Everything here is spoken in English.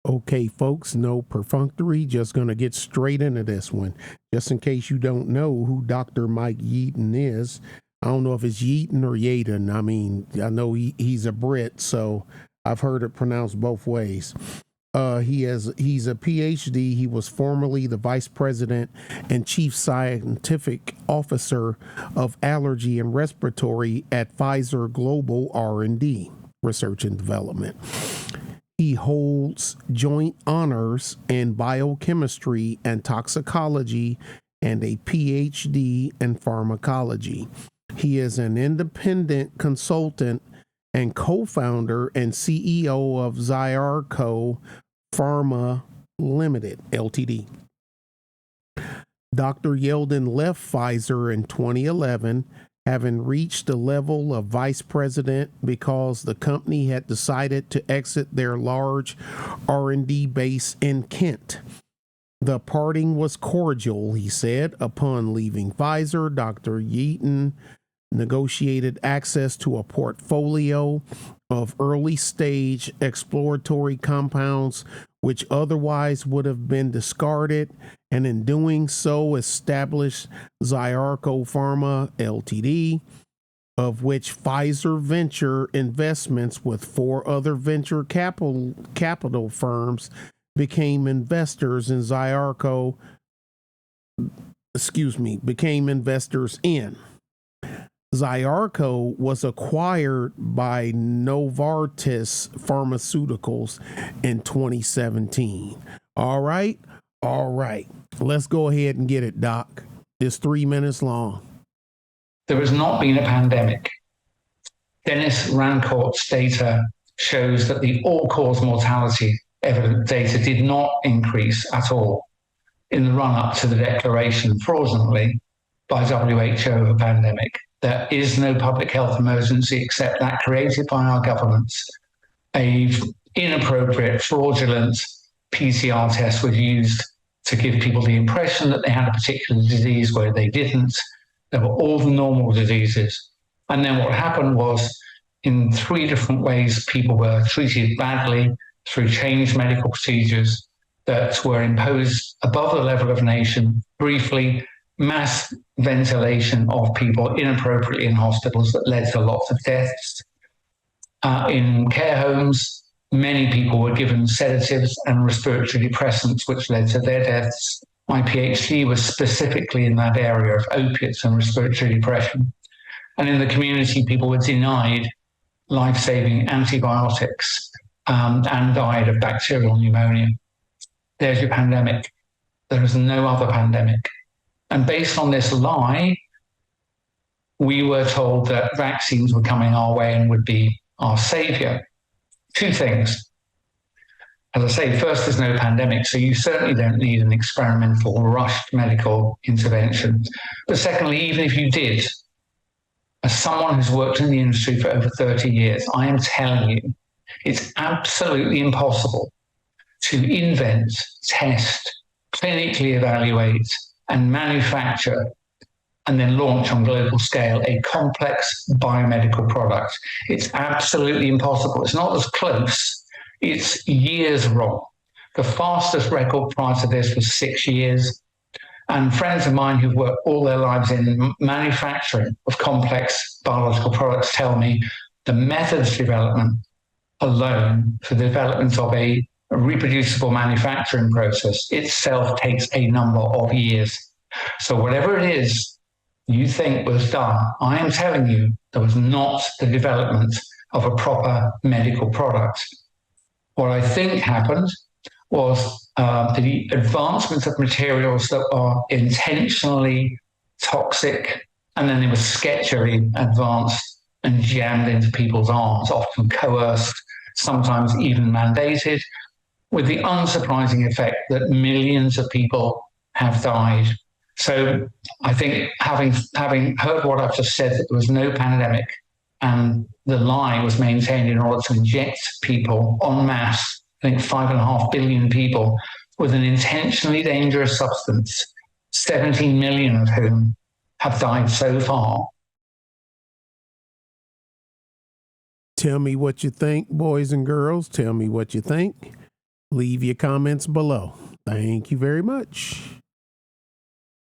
Okay, folks, no perfunctory, just going to get straight into this one. Just in case you don't know who Dr. Mike Yeadon is, I don't know if it's Yeadon or Yeadon. I mean, I know he's a Brit, so I've heard it pronounced both ways. He's a PhD. He was formerly the vice president and chief scientific officer of allergy and respiratory at Pfizer Global R&D, research and development. He holds joint honors in biochemistry and toxicology and a PhD in pharmacology. He is an independent consultant and co-founder and CEO of Zyarco Pharma Limited, Ltd. Dr. Yeadon left Pfizer in 2011, having reached the level of vice president because the company had decided to exit their large R&D base in Kent. The parting was cordial, he said. Upon leaving Pfizer, Dr. Yeadon negotiated access to a portfolio of early-stage exploratory compounds which otherwise would have been discarded, and in doing so established Zyarco Pharma Ltd., of which Pfizer Venture Investments with 4 other venture capital firms became investors in became investors in. Zyarco was acquired by Novartis Pharmaceuticals in 2017. All right. Let's go ahead and get it, Doc. It's 3 minutes long. There has not been a pandemic. Dennis Rancourt's data shows that the all-cause mortality evidence data did not increase at all in the run-up to the declaration fraudulently by WHO of a pandemic. There is no public health emergency except that created by our governments. An inappropriate, fraudulent PCR test was used to give people the impression that they had a particular disease where they didn't. There were all the normal diseases. And then what happened was, in 3 different ways, people were treated badly through changed medical procedures that were imposed above the level of nation, briefly, mass ventilation of people inappropriately in hospitals that led to lots of deaths. In care homes, many people were given sedatives and respiratory depressants, which led to their deaths. My PhD was specifically in that area of opiates and respiratory depression. And in the community, people were denied life-saving antibiotics and died of bacterial pneumonia. There's your pandemic. There is no other pandemic. And based on this lie, we were told that vaccines were coming our way and would be our savior. 2 things. As I say, first, there's no pandemic, so you certainly don't need an experimental, rushed medical intervention. But secondly, even if you did, as someone who's worked in the industry for over 30 years, I am telling you, it's absolutely impossible to invent, test, clinically evaluate, and manufacture and then launch on global scale a complex biomedical product. It's absolutely impossible. It's not as close. It's years wrong. The fastest record prior to this was 6 years. And friends of mine who've worked all their lives in manufacturing of complex biological products tell me the methods development alone for the development of a reproducible manufacturing process itself takes a number of years. So whatever it is you think was done, I am telling you, there was not the development of a proper medical product. What I think happened was the advancement of materials that are intentionally toxic, and then they were sketchily advanced and jammed into people's arms, often coerced, sometimes even mandated, with the unsurprising effect that millions of people have died. So I think having heard what I've just said, that there was no pandemic and the lie was maintained in order to inject people en masse, I think 5.5 billion people, with an intentionally dangerous substance, 17 million of whom have died so far. Tell me what you think, boys and girls. Tell me what you think. Leave your comments below. Thank you very much.